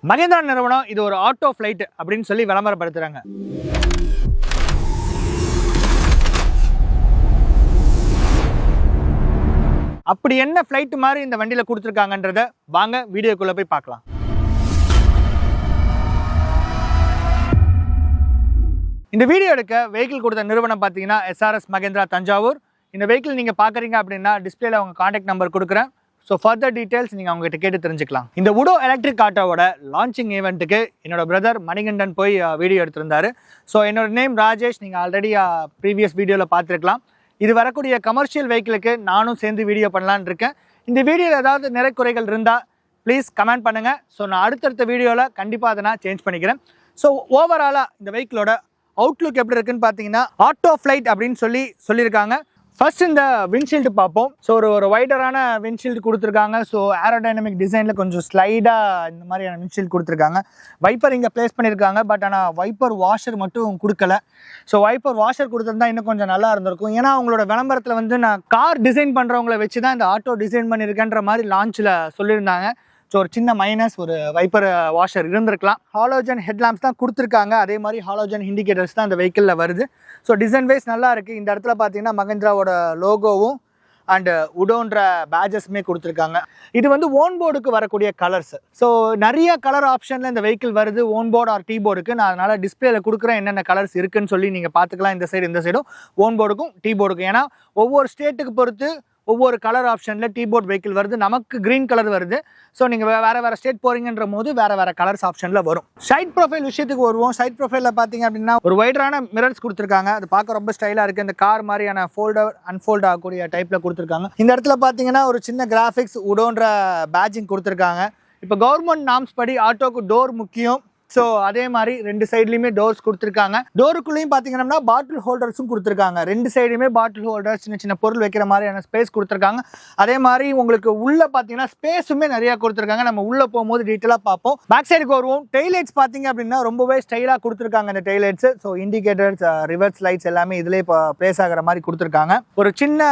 மகேந்திரா நிறுவனம் இது ஒரு ஆட்டோ ஃப்ளைட் அப்படின்னு சொல்லி விளம்பரப்படுத்துறாங்க. அப்படி என்ன ஃப்ளைட் மாதிரி இந்த வண்டியில கொடுத்துருக்காங்கன்றத வாங்க வீடியோக்குள்ள போய் பார்க்கலாம். இந்த வீடியோ எடுக்க வெஹிக்கிள் கொடுத்த நிறுவனம் பார்த்தீங்கன்னா எஸ்ஆர்எஸ் மகேந்திரா தஞ்சாவூர். இந்த வெஹிக்கிள் நீங்கள் பார்க்குறீங்க அப்படின்னா டிஸ்பிளேல அவங்க கான்டாக்ட் நம்பர் கொடுக்குறேன். ஸோ ஃபர்தர் டீட்டெயில்ஸ் நீங்கள் அவங்ககிட்ட கேட்டு தெரிஞ்சுக்கலாம். இந்த உடோ எலக்ட்ரிக் ஆட்டோவோட லான்ச்சிங் ஈவெண்ட்டுக்கு என்னோட பிரதர் மணிகண்டன் போய் வீடியோ எடுத்திருந்தாரு. ஸோ என்னோட நேம் ராஜேஷ். நீங்கள் ஆல்ரெடி ப்ரீவியஸ் வீடியோவில் பார்த்துருக்கலாம். இது வரக்கூடிய கமர்ஷியல் வெஹிக்கிளுக்கு நானும் சேர்ந்து வீடியோ பண்ணலான்னு இருக்கேன். இந்த வீடியோவில் ஏதாவது நிறை குறைகள் இருந்தால் ப்ளீஸ் கமெண்ட் பண்ணுங்கள். ஸோ நான் அடுத்தடுத்த வீடியோவில் கண்டிப்பாக அதை நான் சேஞ்ச் பண்ணிக்கிறேன். ஸோ ஓவராலாக இந்த வெஹிக்கிளோட அவுட்லுக் எப்படி இருக்குன்னு பார்த்தீங்கன்னா ஆட்டோ ஃப்ளைட் அப்படின்னு சொல்லியிருக்காங்க. ஃபர்ஸ்ட் இந்த விண்ட்ஷீல்டு பார்ப்போம். ஸோ ஒரு வைடரான விண்ட்ஷீல்டு கொடுத்துருக்காங்க. ஸோ ஏரோடைனமிக் டிசைனில் கொஞ்சம் ஸ்லைடாக இந்த மாதிரியான விண்ட்ஷீல்டு கொடுத்துருக்காங்க. வைப்பர் இங்கே ப்ளேஸ் பண்ணியிருக்காங்க. பட் ஆனால் வைப்பர் வாஷர் மட்டும் கொடுக்கல. ஸோ வைப்பர் வாஷர் கொடுத்துருந்தா இன்னும் கொஞ்சம் நல்லா இருந்திருக்கும். ஏன்னா அவங்களோட விளம்பரத்தில் வந்து நான் கார் டிசைன் பண்ணுறவங்கள வச்சு தான் இந்த ஆட்டோ டிசைன் பண்ணியிருக்கேன்ற மாதிரி லான்ச்சில் சொல்லியிருந்தாங்க. ஸோ ஒரு சின்ன மைனஸ், ஒரு வைப்பர் வாஷர் இருந்திருக்கலாம். ஹாலோஜன் ஹெட்லாம்ப்ஸ் தான் கொடுத்துருக்காங்க. அதே மாதிரி ஹாலோஜன் இண்டிகேட்டர்ஸ் தான் இந்த வெஹிக்கிளில் வருது. ஸோ டிசைன் வைஸ் நல்லா இருக்குது. இந்த இடத்துல பார்த்தீங்கன்னா மகேந்திராவோட லோகோவும் அண்டு உடோன்ற பேஜஸ்மே கொடுத்துருக்காங்க. இது வந்து ஓன் போர்டுக்கு வரக்கூடிய கலர்ஸ். ஸோ நிறைய கலர் ஆப்ஷனில் இந்த வெஹிக்கிள் வருது ஓன் போர்டு ஆர் டீ போர்டுக்கு. நான் அதனால் டிஸ்பிளேல கொடுக்குறேன் என்னென்ன கலர்ஸ் இருக்குன்னு சொல்லி நீங்கள் பார்த்துக்கலாம். இந்த சைடும் ஓன் போர்டுக்கும் டீ போர்டுக்கும். ஏன்னா ஒவ்வொரு ஸ்டேட்டுக்கு பொறுத்து ஒவ்வொரு கலர் ஆப்ஷனில் டீ போர்ட் வெஹிக்கிள் வருது. நமக்கு க்ரீன் கலர் வருது. ஸோ நீங்கள் வேறு ஸ்டேட் போகிறீங்கன்ற போது வேறு கலர்ஸ் ஆப்ஷனில் வரும். சைட் ப்ரொஃபைல் விஷயத்துக்கு வருவோம். சைட் ப்ரொஃபைலில் பார்த்தீங்க அப்படின்னா ஒரு வைடரான மிரர்ஸ் கொடுத்துருக்காங்க. அது பார்க்க ரொம்ப ஸ்டைலாக இருக்குது. இந்த கார் மாதிரியான ஃபோல்டர் அன்ஃபோல்ட் ஆகக்கூடிய டைப்பில் கொடுத்துருக்காங்க. இந்த இடத்துல பார்த்தீங்கன்னா ஒரு சின்ன கிராஃபிக்ஸ் உடோன்ற பேட்சிங் கொடுத்துருக்காங்க. இப்போ கவர்மெண்ட் நார்ம்ஸ் படி ஆட்டோக்கு டோர் முக்கியம். ஸோ அதே மாதிரி ரெண்டு சைட்லையுமே டோர்ஸ் கொடுத்துருக்காங்க. டோருக்குள்ளேயும் பார்த்தீங்கன்னா பாட்டில் ஹோல்டர்ஸும் கொடுத்துருக்காங்க. ரெண்டு சைடுமே பாட்டில் ஹோல்டர்ஸ், சின்ன சின்ன பொருள் வைக்கிற மாதிரியான ஸ்பேஸ் கொடுத்துருக்காங்க. அதே மாதிரி உங்களுக்கு உள்ளே பார்த்தீங்கன்னா ஸ்பேஸுமே நிறையா கொடுத்துருக்காங்க. நம்ம உள்ளே போகும்போது டீட்டெயிலாக பார்ப்போம். பேக் சைடுக்கு வருவோம். டெய்லைட்ஸ் பார்த்தீங்க அப்படின்னா ரொம்பவே ஸ்டைலாக கொடுத்துருக்காங்க இந்த daylights. So indicators, reverse lights எல்லாமே இதிலே இப்போ ப்ளேஸ் ஆகிற மாதிரி கொடுத்துருக்காங்க. ஒரு சின்ன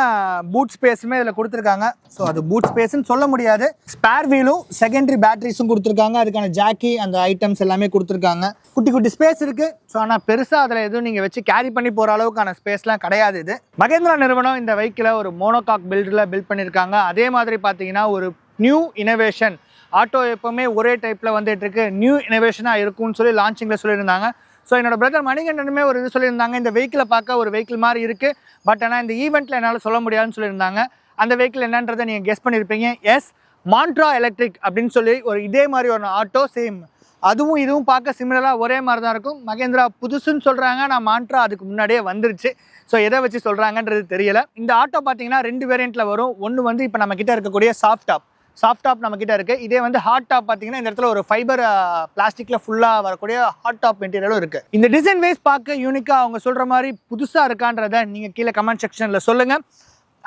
பூட் ஸ்பேஸுமே இதில் கொடுத்துருக்காங்க. ஸோ அது பூட் ஸ்பேஸ்ன்னு சொல்ல முடியாது. ஸ்பேர் வீலும் செகண்டரி பேட்டரிஸும் கொடுத்துருக்காங்க. அதுக்கான ஜாக்கி அந்த ஐட்டம்ஸ் எல்லாமே கொடுத்துருக்காங்க. குட்டி குட்டி ஸ்பேஸ் இருக்கு. ஸோ ஆனால் பெருசாக அதில் எதுவும் நீங்கள் வச்சு கேரி பண்ணி போகிற அளவுக்கான ஸ்பேஸ்லாம் கிடையாது. இது மகேந்திரா நிறுவனம் இந்த வெஹிக்கிளை ஒரு மோனோகாக் பில்ட் பண்ணியிருக்காங்க. அதே மாதிரி பார்த்தீங்கன்னா ஒரு நியூ இனோவேஷன். ஆட்டோ எப்போவுமே ஒரே டைப்பில் வந்துட்டு இருக்கு. நியூ இனோவேஷனாக இருக்கும்னு சொல்லி லான்ச்சிங்கில் சொல்லியிருந்தாங்க. ஸோ என்னோட பிரதர் மணிகண்டனுமே ஒரு இது சொல்லியிருந்தாங்க. இந்த வெஹிக்கிளை பார்க்க ஒரு வெஹிக்கிள் மாதிரி இருக்குது. பட் ஆனால் இந்த ஈவெண்ட்டில் என்னால் சொல்ல முடியாதுன்னு சொல்லியிருந்தாங்க. அந்த வெஹிக்கிள் என்னன்றதை நீங்கள் கெஸ் பண்ணியிருப்பீங்க. எஸ், மாண்ட்ரா எலக்ட்ரிக் அப்படின்னு சொல்லி ஒரு இதே மாதிரி ஒரு ஆட்டோ சேம். அதுவும் இதுவும் பார்க்க சிமிலராக ஒரே மாதிரி தான் இருக்கும். மகேந்திரா புதுசுன்னு சொல்கிறாங்க. நான் மாண்ட்ரா அதுக்கு முன்னாடியே வந்துருச்சு. ஸோ எதை வச்சு சொல்கிறாங்கன்றது தெரியல. இந்த ஆட்டோ பார்த்தீங்கன்னா ரெண்டு வேரியண்ட்டில் வரும். ஒன்று வந்து இப்போ நம்ம கிட்ட இருக்கக்கூடிய சாஃப்ட் டாப் நம்ம கிட்ட இருக்குது. இதே வந்து ஹாட் டாப் பார்த்தீங்கன்னா இந்த இடத்துல ஒரு ஃபைபர் பிளாஸ்டிக்கில் ஃபுல்லாக வரக்கூடிய ஹாட் டாப் மெட்டீரியலும் இருக்குது. இந்த டிசைன் வைஸ் பார்க்க யூனிக்காக அவங்க சொல்கிற மாதிரி புதுசாக இருக்கான்றதை நீங்கள் கீழே கமெண்ட் செக்ஷனில் சொல்லுங்கள்.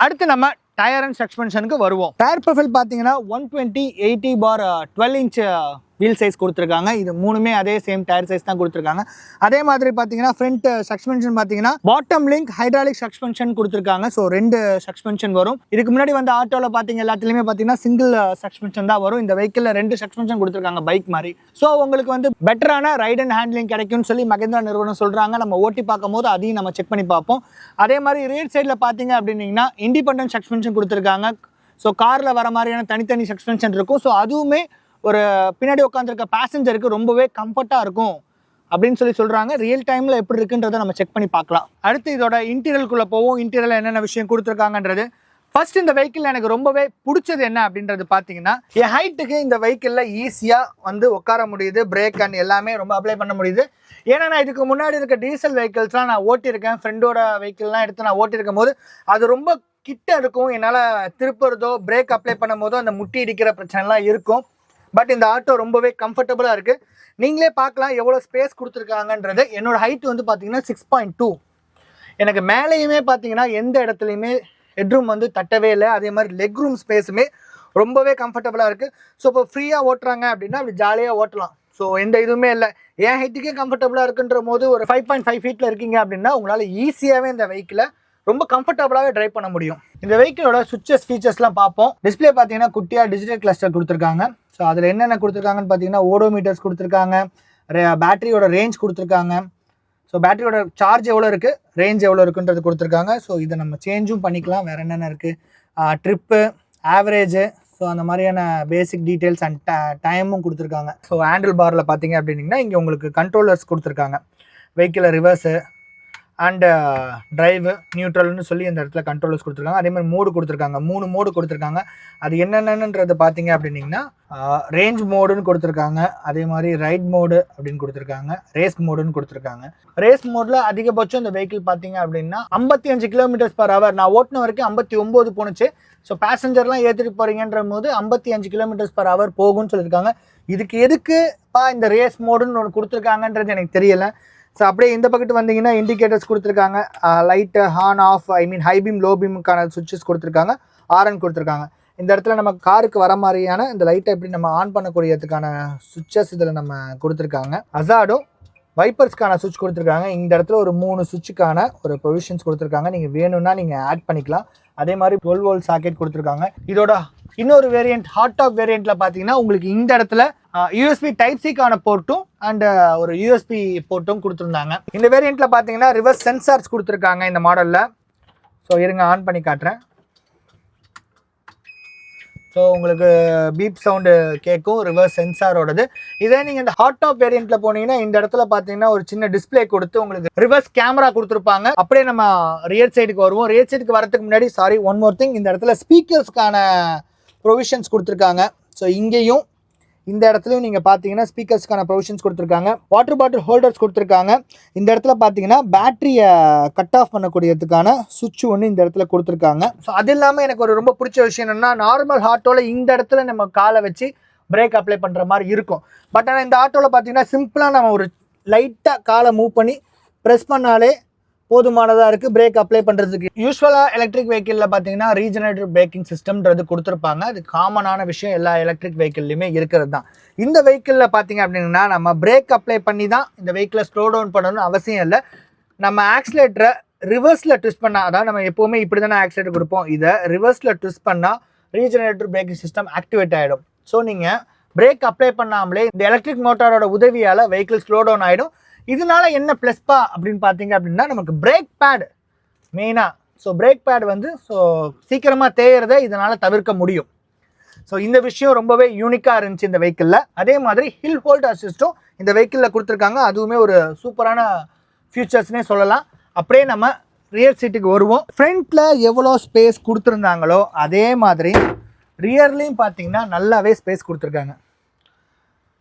அடுத்து நம்ம டயர் அண்ட் சஸ்பென்ஷனுக்கு வருவோம். டயர் ப்ரொஃபைல் பார்த்தீங்கன்னா 120/80/12 இன்ச் வீல் சைஸ் கொடுத்துருக்காங்க. இது மூணுமே அதே சேம் டயர் சைஸ் தான் கொடுத்துருக்காங்க. அதே மாதிரி பார்த்தீங்கன்னா ஃப்ரண்ட் சஸ்பென்ஷன் பார்த்தீங்கன்னா பாட்டம் லிங்க் ஹைட்ராலிக் சஸ்பென்ஷன் கொடுத்துருக்காங்க. ஸோ ரெண்டு சஸ்பென்ஷன் வரும். இதுக்கு முன்னாடி வந்து ஆட்டோவில் பார்த்தீங்க எல்லாத்துலேயுமே பார்த்தீங்கன்னா சிங்கிள் சஸ்பென்ஷன் தான் வரும். இந்த வெஹிக்கிளில் ரெண்டு சஸ்பென்ஷன் கொடுத்துருக்காங்க பைக் மாதிரி. ஸோ உங்களுக்கு வந்து பெட்டரான ரைட் அண்ட் ஹேண்ட்லிங் கிடைக்கும்னு சொல்லி மகேந்திரா நிறுவனம் சொல்கிறாங்க. நம்ம ஓட்டி பார்க்கும் போது அதையும் நம்ம செக் பண்ணி பார்ப்போம். அதே மாதிரி ரியர் சைடில் பார்த்தீங்க அப்படின்னீங்கன்னா இண்டிபெண்டன்ட் சஸ்பென்ஷன் கொடுத்துருக்காங்க. ஸோ காரில் வர மாதிரியான தனித்தனி சஸ்பென்ஷன் இருக்கும். ஸோ அதுவுமே ஒரு பின்னாடி உட்காந்துருக்க பேசஞ்சருக்கு ரொம்பவே கம்ஃபர்ட்டாக இருக்கும் அப்படின்னு சொல்கிறாங்க. ரியல் டைமில் எப்படி இருக்குன்றதை நம்ம செக் பண்ணி பார்க்கலாம். அடுத்து இதோட இன்டீரியலுக்குள்ளே போவோம். இன்டீரியரில் என்னென்ன விஷயம் கொடுத்துருக்காங்கன்றது. ஃபர்ஸ்ட் இந்த வெஹிக்கிள் எனக்கு ரொம்பவே பிடிச்சது என்ன அப்படின்றது பார்த்தீங்கன்னா என் ஹைட்டுக்கு இந்த வெஹிக்கிளில் ஈஸியாக வந்து உட்கார முடியுது. பிரேக் அண்ட் எல்லாமே ரொம்ப அப்ளை பண்ண முடியுது. ஏன்னா நான் இதுக்கு முன்னாடி இருக்க டீசல் வெஹிக்கிள்ஸ்லாம் நான் ஓட்டியிருக்கேன். ஃப்ரெண்டோட வெஹிக்கிள்லாம் எடுத்து நான் ஓட்டியிருக்கும் போது அது ரொம்ப கிட்ட இருக்கும். என்னால் திருப்புறதோ பிரேக் அப்ளை பண்ணும் போதோ அந்த முட்டி இடிக்கிற பிரச்சனைலாம் இருக்கும். பட் இந்த ஆட்டோ ரொம்பவே கம்ஃபர்டபுளாக இருக்குது. நீங்களே பார்க்கலாம் எவ்வளோ ஸ்பேஸ் கொடுத்துருக்காங்கன்றது. என்னோடய ஹைட் வந்து பார்த்தீங்கன்னா 6.2. எனக்கு மேலேயுமே பார்த்தீங்கன்னா எந்த இடத்துலையுமே ஹெட்ரூம் வந்து தட்டவே இல்லை. அதே மாதிரி லெக் ரூம் ஸ்பேஸுமே ரொம்பவே கம்ஃபர்டபுளாக இருக்குது. ஸோ இப்போ ஃப்ரீயாக ஓட்டுறாங்க அப்படின்னா அப்படி ஜாலியாக ஓட்டலாம். ஸோ எந்த இதுவுமே இல்லை. என் ஹைட்டுக்கே கம்ஃபர்டபுளாக இருக்குன்ற போது ஒரு 5.5 ஃபீட்டில் இருக்கீங்க அப்படின்னா உங்களால் ஈஸியாகவே இந்த வெஹிக்கிளை ரொம்ப கம்ஃபர்டபுளாகவே ட்ரைவ் பண்ண முடியும். இந்த வெஹிக்கிளோட சுவிச்சஸ் ஃபீச்சர்ஸ்லாம் பார்ப்போம். டிஸ்பிளே பார்த்தீங்கன்னா குட்டியாக டிஜிட்டல் கிளஸ்டர் கொடுத்துருக்காங்க. ஸோ அதில் என்னென்ன கொடுத்துருக்காங்கன்னு பார்த்தீங்கன்னா ஓடோமீட்டர்ஸ் கொடுத்துருக்காங்க, பேட்டரியோட ரேஞ்ச் கொடுத்துருக்காங்க. ஸோ பேட்டரியோட சார்ஜ் எவ்வளோ இருக்குது, ரேஞ்ச் எவ்வளோ இருக்குன்றது கொடுத்துருக்காங்க. ஸோ இதை நம்ம சேஞ்சும் பண்ணிக்கலாம். வேறு என்னென்ன இருக்குது, ட்ரிப்பு, ஆவரேஜு, ஸோ அந்த மாதிரியான பேசிக் டீட்டெயில்ஸ் அண்ட் டைமும் கொடுத்துருக்காங்க. ஸோ ஹேண்டில் பாரில் பார்த்தீங்க அப்படின்னிங்கன்னா இங்கே உங்களுக்கு கண்ட்ரோலர்ஸ் கொடுத்துருக்காங்க. வெஹிக்கிளை ரிவர்ஸு அண்டு ட்ரைவு, நியூட்ரல்னு சொல்லி இந்த இடத்துல கண்ட்ரோலர்ஸ் கொடுத்துருக்காங்க. அதே மாதிரி மோடு கொடுத்துருக்காங்க, 3 மோடு கொடுத்துருக்காங்க. அது என்னென்னன்றது பார்த்தீங்க அப்படின்னிங்கன்னா ரேஞ்ச் மோடுன்னு கொடுத்துருக்காங்க, அதே மாதிரி ரைட் மோடு அப்படின்னு கொடுத்துருக்காங்க, ரேஸ் மோடுன்னு கொடுத்துருக்காங்க. ரேஸ் மோடில் அதிகபட்சம் இந்த வெஹிக்கிள் பார்த்தீங்க அப்படின்னா 55 km/h. நான் ஓட்டின வரைக்கும் 59 போணுச்சு. ஸோ பேசஞ்சர்லாம் ஏற்றிட்டு போகிறீங்கன்ற போது 55 km/h போகும்னு சொல்லியிருக்காங்க. இதுக்கு எதுக்குப்பா இந்த ரேஸ் மோடுன்னு ஒன்று கொடுத்துருக்காங்கன்றது எனக்கு தெரியலை. ஸோ அப்படியே இந்த பக்கத்து வந்தீங்கன்னா இண்டிகேட்டர்ஸ் கொடுத்துருக்காங்க, light on off, I mean high beam low பீமுக்கான சுவிட்சஸ் கொடுத்துருக்காங்க, ஆர்என் கொடுத்துருக்காங்க. இந்த இடத்துல நம்ம காருக்கு வர மாதிரியான இந்த லைட்டை எப்படி நம்ம ஆன் பண்ணக்கூடியதுக்கான சுவிட்சஸ் இதில் நம்ம கொடுத்துருக்காங்க. அசாடும் வைப்பர்ஸ்க்கான சுவிட்ச் கொடுத்துருக்காங்க. இந்த இடத்துல ஒரு 3 சுவிட்சுக்கான ஒரு ப்ரொவிஷன்ஸ் கொடுத்துருக்காங்க. நீங்கள் வேணும்னா நீங்கள் ஆட் பண்ணிக்கலாம். அதே மாதிரி 12 volt சாக்கெட் கொடுத்துருக்காங்க. இதோட இன்னொரு வேரியண்ட் ஹாட் டாப் வேரியண்ட்டில் பார்த்தீங்கன்னா உங்களுக்கு இந்த இடத்துல யூஎஸ்பி டைப் சிக்கான போர்ட்டும் அண்ட் ஒரு யூஎஸ்பி போர்ட்டும் கொடுத்துருந்தாங்க. இந்த வேரியண்ட்டில் பார்த்தீங்கன்னா ரிவர்ஸ் சென்சார்ஸ் கொடுத்துருக்காங்க இந்த மாடலில். ஸோ இருங்க ஆன் பண்ணி காட்டுறேன். ஸோ உங்களுக்கு பீப் சவுண்டு கேட்கும், ரிவர்ஸ் சென்சாரோடது. இதே நீங்கள் இந்த ஹாட் டாப் வேரியண்ட்டில் போனீங்கன்னா இந்த இடத்துல பார்த்தீங்கன்னா ஒரு சின்ன டிஸ்பிளே கொடுத்து உங்களுக்கு ரிவர்ஸ் கேமரா கொடுத்துருப்பாங்க. அப்படியே நம்ம ரியர் சைடுக்கு வருவோம். ரியர் சைடுக்கு வரதுக்கு முன்னாடி ஒன் மோர் திங், இந்த இடத்துல ஸ்பீக்கர்ஸ்க்கான ப்ரொவிஷன்ஸ் கொடுத்துருக்காங்க. ஸோ இங்கேயும் இந்த இடத்துலையும் நீங்கள் பார்த்தீங்கன்னா ஸ்பீக்கர்ஸ்க்கான ப்ரொவிஷன்ஸ் கொடுத்துருக்காங்க. வாட்டர் பாட்டில் ஹோல்டர்ஸ் கொடுத்துருக்காங்க. இந்த இடத்துல பார்த்தீங்கன்னா பேட்டரியை கட் ஆஃப் பண்ணக்கூடியதுக்கான சுவிட்ச் ஒன்று இந்த இடத்துல கொடுத்துருக்காங்க. ஸோ அது இல்லாமல் எனக்கு ஒரு ரொம்ப பிடிச்ச விஷயம் என்னென்னா, நார்மல் ஆட்டோவில் இந்த இடத்துல நம்ம காலை வச்சு பிரேக் அப்ளை பண்ணுற மாதிரி இருக்கும். பட் ஆனால் இந்த ஆட்டோவில் பார்த்தீங்கன்னா சிம்பிளாக நம்ம ஒரு லைட்டாக காலை மூவ் பண்ணி ப்ரெஸ் பண்ணாலே போதுமானதாக இருக்குது பிரேக் அப்ளை பண்ணுறதுக்கு. யூஸ்வலாக எலக்ட்ரிக் வெஹிக்கிளில் பார்த்தீங்கன்னா ரீஜெனரேட்டிவ் பிரேக்கிங் சிஸ்டம்ன்றது கொடுத்துருப்பாங்க. அது காமனான விஷயம், எல்லா எலக்ட்ரிக் வெஹிக்கிள்லையுமே இருக்கிறது தான். இந்த வெஹிக்கிளில் பார்த்தீங்க அப்படின்னா நம்ம பிரேக் அப்ளை பண்ணி தான் இந்த வெஹிக்கிளை ஸ்லோ டவுன் பண்ணணும்னு அவசியம் இல்லை. நம்ம ஆக்சிலேட்டரை ரிவர்ஸில் ட்விஸ்ட் பண்ணால், அதாவது நம்ம எப்போவுமே இப்படி தானே ஆக்சிலேட்டர் கொடுப்போம், இதை ரிவர்ஸில் ட்விஸ்ட் பண்ணால் ரீஜெனரேட்டிவ் பிரேக்கிங் சிஸ்டம் ஆக்டிவேட் ஆகிடும். ஸோ நீங்கள் பிரேக் அப்ளை பண்ணாமலே இந்த எலக்ட்ரிக் மோட்டாரோட உதவியால் வெஹிக்கிள் ஸ்லோ டவுன் ஆகிடும். இதனால என்ன ப்ளஸ்பா அப்படின்னு பார்த்தீங்க அப்படின்னா நமக்கு பிரேக் பேட் மெயினாக. ஸோ பிரேக் பேட் வந்து சீக்கிரமாக தேயறதை இதனால் தவிர்க்க முடியும். ஸோ இந்த விஷயம் ரொம்பவே யூனிக்காக இருந்துச்சு இந்த வெஹிக்கிளில். அதே மாதிரி ஹில் ஹோல்ட் அசிஸ்ட்டும் இந்த வெஹிக்கிளில் கொடுத்துருக்காங்க. அதுவுமே ஒரு சூப்பரான ஃபியூச்சர்ஸ்னே சொல்லலாம். அப்படியே நம்ம ரியர் சீட்டுக்கு வருவோம். ஃப்ரண்ட்டில் எவ்வளோ ஸ்பேஸ் கொடுத்துருந்தாங்களோ அதே மாதிரி ரியர்லேயும் பார்த்தீங்கன்னா நல்லாவே ஸ்பேஸ் கொடுத்துருக்காங்க.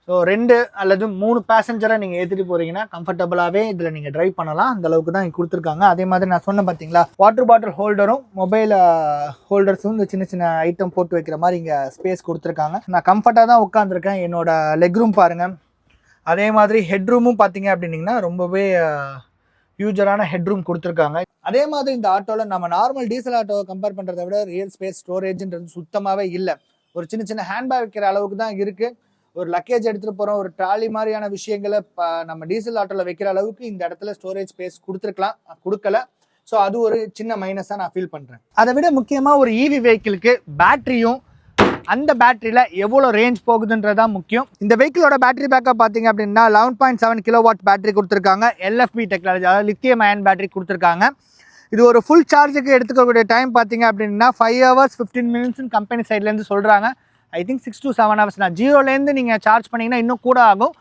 ஸோ 2 அல்லது 3 பேசஞ்சரை நீங்கள் ஏற்றிட்டு போகிறீங்கன்னா கம்ஃபர்டபுளாகவே இதில் நீங்கள் ட்ரைவ் பண்ணலாம். அந்த அளவுக்கு தான் இங்கே கொடுத்துருக்காங்க. அதே மாதிரி நான் சொன்னேன் பார்த்தீங்களா, வாட்டர் பாட்டில் ஹோல்டரும் மொபைல் ஹோல்டர்ஸும் இந்த சின்ன சின்ன ஐட்டம் போட்டு வைக்கிற மாதிரி இங்கே ஸ்பேஸ் கொடுத்துருக்காங்க. நான் கம்ஃபர்ட்டாக தான் உட்காந்துருக்கேன். என்னோட லெக் ரூம் பாருங்கள். அதே மாதிரி ஹெட் ரூமும் பார்த்தீங்க அப்படின்னிங்கன்னா ரொம்பவே ஹியூஜரான ஹெட் ரூம் கொடுத்துருக்காங்க. அதே மாதிரி இந்த ஆட்டோவில் நம்ம நார்மல் டீசல் ஆட்டோவை கம்பேர் பண்ணுறதை விட ரியல் ஸ்பேஸ் ஸ்டோரேஜ்ன்றது சுத்தமாகவே இல்லை. ஒரு சின்ன சின்ன ஹேண்ட்பேக் வைக்கிற அளவுக்கு தான் இருக்குது. ஒரு லக்கேஜ் எடுத்துகிட்டு போகிறோம், ஒரு ட்ராலி மாதிரியான விஷயங்களை நம்ம டீசல் ஆட்டோவில் வைக்கிற அளவுக்கு இந்த இடத்துல ஸ்டோரேஜ் ஸ்பேஸ் கொடுக்கல. ஸோ அது ஒரு சின்ன மைனஸாக நான் ஃபீல் பண்ணுறேன். அதை விட முக்கியமாக ஒரு இவி வெஹிக்கிளுக்கு பேட்டரியும் அந்த பேட்டரியில் எவ்வளோ ரேஞ்ச் போகுதுன்றதான் முக்கியம். இந்த வெஹிக்கிளோட பேட்டரி பேக்கப் பார்த்தீங்க அப்படின்னா 11.7 kW பேட்டரி கொடுத்துருக்காங்க. LFP டெக்னாலஜி, அதாவது லித்தியம் அயன் பேட்டரி கொடுத்துருக்காங்க. இது ஒரு ஃபுல் சார்ஜுக்கு எடுத்துக்கக்கூடிய டைம் பார்த்தீங்க அப்படின்னா 5 hours 15 minutes கம்பெனி சைட்லேருந்து சொல்கிறாங்க. ஐ திங்க் 6 to 7 hours தான். ஜீரோலேருந்து நீங்கள் சார்ஜ் பண்ணிங்கன்னா இன்னும் கூட ஆகும்.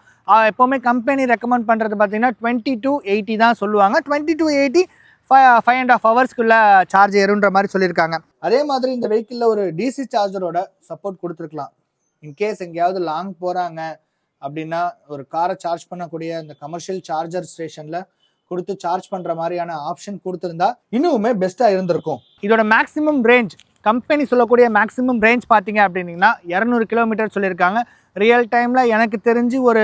எப்போவுமே கம்பெனி ரெக்கமெண்ட் பண்ணுறது பார்த்தீங்கன்னா 20 to 80 தான் சொல்லுவாங்க. 20 to 80 5.5 hours சார்ஜ் ஏறுன்ற மாதிரி சொல்லியிருக்காங்க. அதே மாதிரி இந்த வெஹிக்கிளில் ஒரு டிசி சார்ஜரோட சப்போர்ட் கொடுத்துருக்கலாம். இன்கேஸ் எங்கேயாவது லாங் போகிறாங்க அப்படின்னா ஒரு காரை சார்ஜ் பண்ணக்கூடிய இந்த கமர்ஷியல் சார்ஜர் ஸ்டேஷனில் கொடுத்து சார்ஜ் பண்ணுற மாதிரியான ஆப்ஷன் கொடுத்துருந்தா இன்னுமே பெஸ்ட்டாக இருந்திருக்கும். இதோட மேக்ஸிமம் ரேஞ்ச், கம்பெனி சொல்லக்கூடிய மேக்ஸிமம் ரேஞ்ச் பார்த்தீங்க அப்படின்னா 200 km சொல்லியிருக்காங்க. ரியல் டைமில் எனக்கு தெரிஞ்சு ஒரு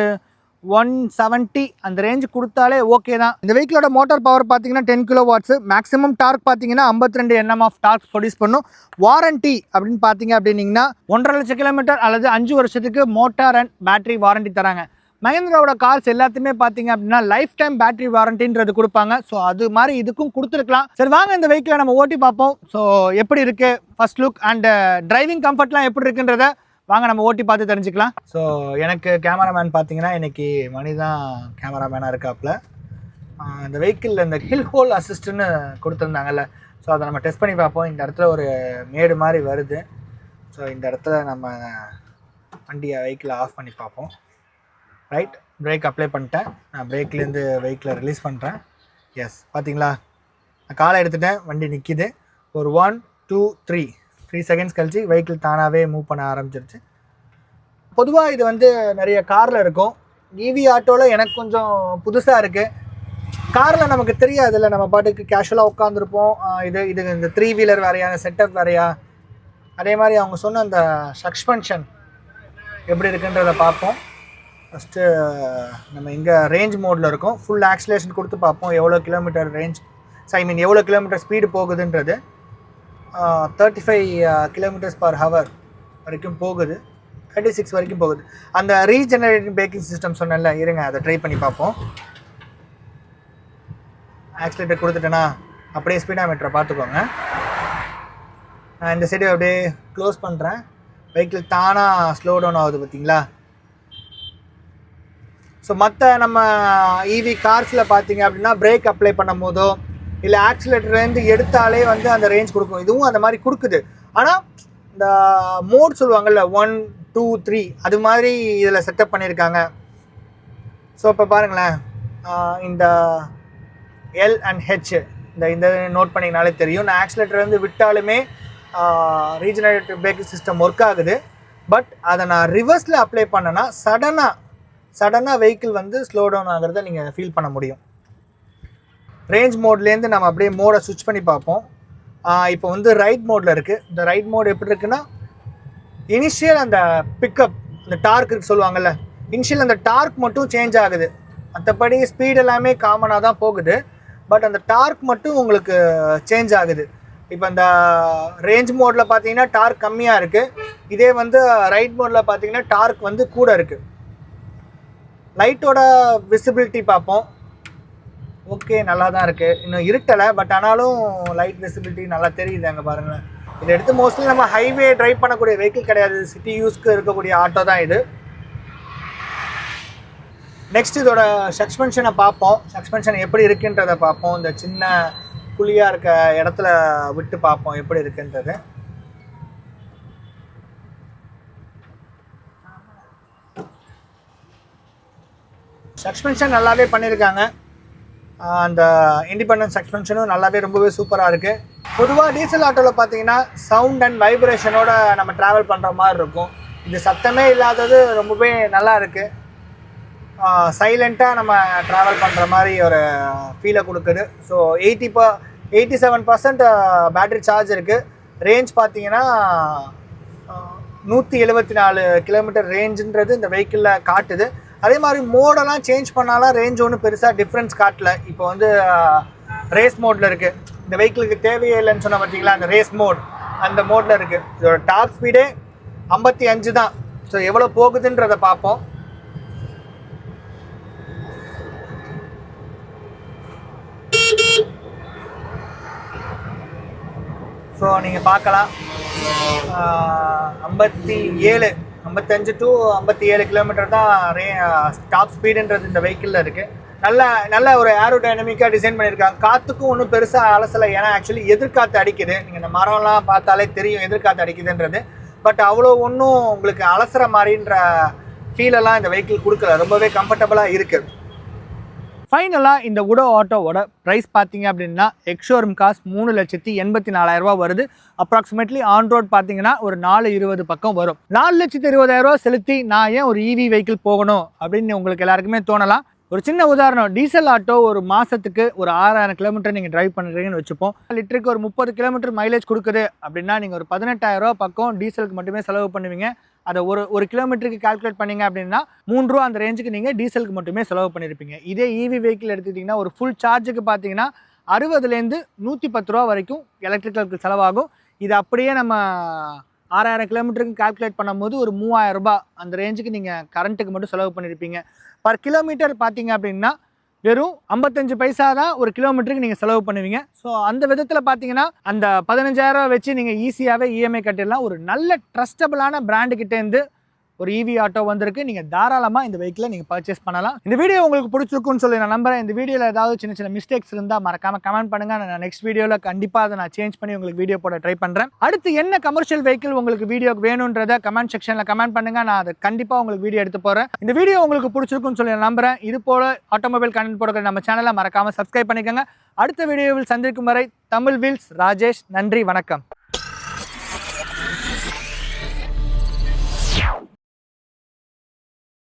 170 அந்த ரேஞ்சு கொடுத்தாலே ஓகே தான். இந்த வெஹிக்கிளோட மோட்டார் பவர் பார்த்தீங்கன்னா 10 kW. மேக்ஸிமம் டார்க் பார்த்தீங்கன்னா 52 Nm ஆஃப் டார்க் ப்ரொடியூஸ் பண்ணும். வாரண்ட்டி அப்படின்னு பார்த்தீங்க அப்படின்னா 1.5 லட்சம் கிலோமீட்டர் அல்லது 5 வருஷத்துக்கு மோட்டார் அண்ட் பேட்டரி வாரண்ட்டி தராங்க. மஹேந்திராவோட கார்ஸ் எல்லாத்தையுமே பார்த்தீங்க அப்படின்னா லைஃப் டைம் பேட்டரி வாரண்டின்றது கொடுப்பாங்க. ஸோ அது மாதிரி இதுக்கும் கொடுத்துருக்கலாம். சரி வாங்க இந்த வெஹிக்கிளை நம்ம ஓட்டி பார்ப்போம். ஸோ எப்படி இருக்குது ஃபர்ஸ்ட் லுக் அண்ட் டிரைவிங் கம்ஃபர்ட்லாம் எப்படி இருக்குன்றத வாங்க நம்ம ஓட்டி பார்த்து தெரிஞ்சுக்கலாம். ஸோ எனக்கு கேமராமேன் பார்த்தீங்கன்னா இன்னைக்கு மணி தான் கேமராமேனாக இருக்காப்புல. இந்த வெஹிக்கிளில் இந்த ஹில் ஹோல் அசிஸ்ட்னு கொடுத்துருந்தாங்கல்ல, ஸோ அதை நம்ம டெஸ்ட் பண்ணி பார்ப்போம். இந்த இடத்துல ஒரு மேடு மாதிரி வருது. ஸோ இந்த இடத்துல நம்ம வண்டியை வெஹிக்கிளை ஆஃப் பண்ணி பார்ப்போம். ரைட், பிரேக் அப்ளை பண்ணிட்டேன். நான் பிரேக்லேருந்து வெஹிக்கிளை ரிலீஸ் பண்ணுறேன். எஸ், பார்த்தீங்களா, நான் காலை எடுத்துட்டேன், வண்டி நிற்கிது. ஒரு 1 2 3 செகண்ட்ஸ் கழிச்சு வெஹிக்கிள் தானாகவே மூவ் பண்ண ஆரம்பிச்சிருச்சு. பொதுவாக இது வந்து நிறைய காரில் இருக்கும். ஈவி ஆட்டோவில் எனக்கு கொஞ்சம் புதுசாக இருக்குது. காரில் நமக்கு தெரியாதுல்ல, நம்ம பாட்டுக்கு கேஷுவலாக உட்காந்துருப்போம். இது இந்த 3 வீலர் வேறையா, செட்டப் வேறையா. அதே மாதிரி அவங்க சொன்ன அந்த சஸ்பென்ஷன் எப்படி இருக்குன்றதை பார்ப்போம். ஃபஸ்ட்டு நம்ம இங்கே ரேஞ்ச் மோடில் இருக்கும். ஃபுல் ஆக்சிலேஷன் கொடுத்து பார்ப்போம் எவ்வளோ கிலோமீட்டர் ரேஞ்ச், எவ்வளோ கிலோமீட்டர் ஸ்பீடு போகுதுன்றது. 35 km/h வரைக்கும் போகுது, 36 வரைக்கும் போகுது. அந்த ரீஜெனரேட்டிங் பிரேக்கிங் சிஸ்டம் சொன்னேன்ல, இருங்க அதை ட்ரை பண்ணி பார்ப்போம். ஆக்சிலேட்டர் கொடுத்துட்டேன்னா அப்படியே ஸ்பீடாமீட்டரை பார்த்துக்கோங்க. நான் இந்த சைடு அப்படியே க்ளோஸ் பண்ணுறேன். வெஹிக்கிள் தானாக ஸ்லோ டவுன் ஆகுது பார்த்தீங்களா. ஸோ மற்ற நம்ம இவி கார்ஸில் பார்த்தீங்க அப்படின்னா பிரேக் அப்ளை பண்ணும் போதோ இல்லை ஆக்சிலேட்டர்லேருந்து எடுத்தாலே வந்து அந்த ரேஞ்ச் கொடுக்கும். இதுவும் அந்த மாதிரி கொடுக்குது. ஆனால் இந்த மோட் சொல்லுவாங்கள்ல 1 2 3 அது மாதிரி இதில் செட்டப் பண்ணியிருக்காங்க. ஸோ இப்போ பாருங்களேன், இந்த L and H இந்த நோட் பண்ணிங்கனாலே தெரியும். நான் ஆக்சிலேட்டர் விட்டாலுமே ரீஜெனரேட்டிவ் பிரேக்கிங் சிஸ்டம் ஒர்க் ஆகுது. பட் அதை நான் ரிவர்ஸில் அப்ளை பண்ணேன்னா சடனாக வெஹிக்கிள் ஸ்லோ டவுன் ஆகிறத நீங்கள் ஃபீல் பண்ண முடியும். ரேஞ்ச் மோட்லேருந்து நம்ம அப்படியே மோடை ஸ்விட்ச் பண்ணி பார்ப்போம். இப்போ ரைட் மோடில் இருக்குது. இந்த ரைட் மோடு எப்படி இருக்குன்னா, இனிஷியல் அந்த பிக்கப், இந்த டார்க்கு சொல்லுவாங்கள்ல, இனிஷியல் அந்த டார்க் மட்டும் சேஞ்ச் ஆகுது. மற்றபடி ஸ்பீட் எல்லாமே காமனாக தான் போகுது. பட் அந்த டார்க் மட்டும் உங்களுக்கு சேஞ்ச் ஆகுது. இப்போ இந்த ரேஞ்ச் மோடில் பார்த்தீங்கன்னா டார்க் கம்மியாக இருக்குது. இதே ரைட் மோடில் பார்த்தீங்கன்னா டார்க் கூட இருக்குது. லைட்டோட விசிபிலிட்டி பார்ப்போம். ஓகே, நல்லா தான் இருக்குது. இன்னும் இருட்டலை, பட் ஆனாலும் லைட் விசிபிலிட்டி நல்லா தெரியுது. அங்கே பாருங்களேன், இதை எடுத்து மோஸ்ட்லி நம்ம ஹைவே ட்ரைவ் பண்ணக்கூடிய வெஹிக்கிள் கிடையாது, சிட்டி யூஸ்க்கு இருக்கக்கூடிய ஆட்டோ தான் இது. நெக்ஸ்ட் இதோட சஸ்பென்ஷனை பார்ப்போம். சஸ்பென்ஷன் எப்படி இருக்குன்றதை பார்ப்போம். இந்த சின்ன குழியாக இருக்க இடத்துல விட்டு பார்ப்போம் எப்படி இருக்குன்றது. சஸ்பென்ஷன் நல்லாவே பண்ணியிருக்காங்க. அந்த இண்டிபெண்டன்ட் சஸ்பென்ஷனும் ரொம்பவே சூப்பராக இருக்குது. பொதுவாக டீசல் ஆட்டோவில் பார்த்தீங்கன்னா சவுண்ட் அண்ட் வைப்ரேஷனோட நம்ம ட்ராவல் பண்ணுற மாதிரி இருக்கும். இது சத்தமே இல்லாதது ரொம்பவே நல்லா இருக்குது. சைலண்ட்டாக நம்ம ட்ராவல் பண்ணுற மாதிரி ஒரு ஃபீலை கொடுக்குது. ஸோ 87% பேட்ரி சார்ஜ் இருக்குது. ரேஞ்ச் பார்த்தீங்கன்னா 174 km ரேஞ்சுன்றது இந்த வெஹிக்கிளில் காட்டுது. அதே மாதிரி மோடெல்லாம் சேஞ்ச் பண்ணாலும் ரேஞ்ச் ஒன்றும் பெருசாக டிஃப்ரென்ஸ் காட்டல. இப்போ ரேஸ் மோடில் இருக்குது. இந்த வெஹிக்கிளுக்கு தேவையே இல்லைன்னு சொன்னால் பார்த்தீங்களா, அந்த ரேஸ் மோட் அந்த மோடில் இருக்குது. இதோட டாப் ஸ்பீடே 55 தான். ஸோ எவ்வளோ போகுதுன்றதை பார்ப்போம். ஸோ நீங்கள் பார்க்கலாம், 55 to 57 km தான் டாப் ஸ்பீடுன்றது இந்த வெஹிக்கிளில் இருக்குது. நல்ல ஒரு ஏரோடைனமிக்காக டிசைன் பண்ணியிருக்காங்க. காற்றுக்கும் ஒன்றும் பெருசாக அலசலை. ஏன்னா ஆக்சுவலி எதிர்காற்று அடிக்குது. நீங்கள் இந்த மரம்லாம் பார்த்தாலே தெரியும் எதிர்காற்று அடிக்குதுன்றது. பட் அவ்வளோ ஒன்றும் உங்களுக்கு அலசுற மாதிரின்ற ஃபீலெல்லாம் இந்த வெஹிக்கிள் கொடுக்கல. ரொம்பவே கம்ஃபர்டபுளாக இருக்குது. ஃபைனலாக இந்த உடோ ஆட்டோவோட ப்ரைஸ் பார்த்தீங்க அப்படின்னா எக்ஷோரூம் காஸ்ட் 3,84,000 வருது. அப்ராக்சிமேட்லி ஆன் ரோட் பார்த்தீங்கன்னா ஒரு 420 பக்கம் வரும். 4,20,000 செலுத்தி நான் ஏன் ஒரு இவி வெஹிக்கிள் போகணும் அப்படின்னு உங்களுக்கு எல்லாருக்குமே தோணலாம். ஒரு சின்ன உதாரணம், டீசல் ஆட்டோ ஒரு மாதத்துக்கு ஒரு 6,000 கிலோமீட்டர் நீங்கள் டிரைவ் பண்ணுறீங்கன்னு வச்சுப்போம். லிட்டருக்கு ஒரு 30 கிலோமீட்டர் மைலேஜ் கொடுக்குது அப்படின்னா நீங்கள் ஒரு 18,000 பக்கம் டீசலுக்கு மட்டுமே செலவு பண்ணுவீங்க. அதை ஒரு கிலோமீட்டருக்கு கால்குலேட் பண்ணிங்க அப்படின்னா 3 ரூபா அந்த ரேஞ்சுக்கு நீங்கள் டீசலுக்கு மட்டுமே செலவு பண்ணியிருப்பீங்க. இதே இவி வெஹிக்கிள் எடுத்துக்கிட்டிங்கன்னா ஒரு ஃபுல் சார்ஜுக்கு பார்த்தீங்கன்னா 60லேருந்து 110 ரூபா வரைக்கும் எலக்ட்ரிக்கலுக்கு செலவாகும். இது அப்படியே நம்ம 6000 கிலோமீட்டருக்கு கால்குலேட் பண்ணும்போது ஒரு 3000 ரூபாய் அந்த ரேஞ்சுக்கு நீங்கள் கரண்ட்டுக்கு மட்டும் செலவு பண்ணியிருப்பீங்க. பர் கிலோமீட்டர் பார்த்தீங்க அப்படின்னா வெறும் 55 பைசா தான் ஒரு கிலோமீட்டருக்கு நீங்கள் செலவு பண்ணுவீங்க. ஸோ அந்த விதத்தில் பார்த்தீங்கன்னா அந்த 15,000 வச்சு நீங்கள் ஈஸியாகவே இஎம்ஐ கட்டிடலாம். ஒரு நல்ல ட்ரஸ்டபிளான பிராண்டுக்கிட்டேருந்து ஒரு ஈவி ஆட்டோ வந்திருக்கு. நீங்கள் தாராளமாக இந்த வெஹிக்கிளை நீங்கள் பர்ச்சேஸ் பண்ணலாம். இந்த வீடியோ உங்களுக்கு பிடிச்சிருக்குன்னு சொல்லி நான் நம்புறேன். இந்த வீடியோவில் ஏதாவது சின்ன சின்ன மிஸ்டேக்ஸ் இருந்தால் மறக்காமல் கமெண்ட் பண்ணுங்கள். நான் நெக்ஸ்ட் வீடியோவில் கண்டிப்பாக அதை நான் சேஞ்ச் பண்ணி உங்களுக்கு வீடியோ போட ட்ரை பண்ணுறேன். அடுத்து என்ன கமர்ஷியல் வெஹிக்கிள் உங்களுக்கு வீடியோக்கு வேணுன்றதை கமெண்ட் செக்ஷனில் கமெண்ட் பண்ணுங்கள். நான் அதை கண்டிப்பாக உங்களுக்கு வீடியோ எடுத்து போகிறேன். இந்த வீடியோ உங்களுக்கு பிடிச்சிருக்குன்னு சொல்லி நான் நம்புறேன். இது போல ஆட்டோமொபைல் கண்டென்ட் போடுற நம்ம சேனலை மறக்காமல் சப்ஸ்கிரைப் பண்ணிக்கோங்க. அடுத்த வீடியோவில் சந்திக்கும் வரை தமிழ் வீல்ஸ் ராஜேஷ். நன்றி, வணக்கம்.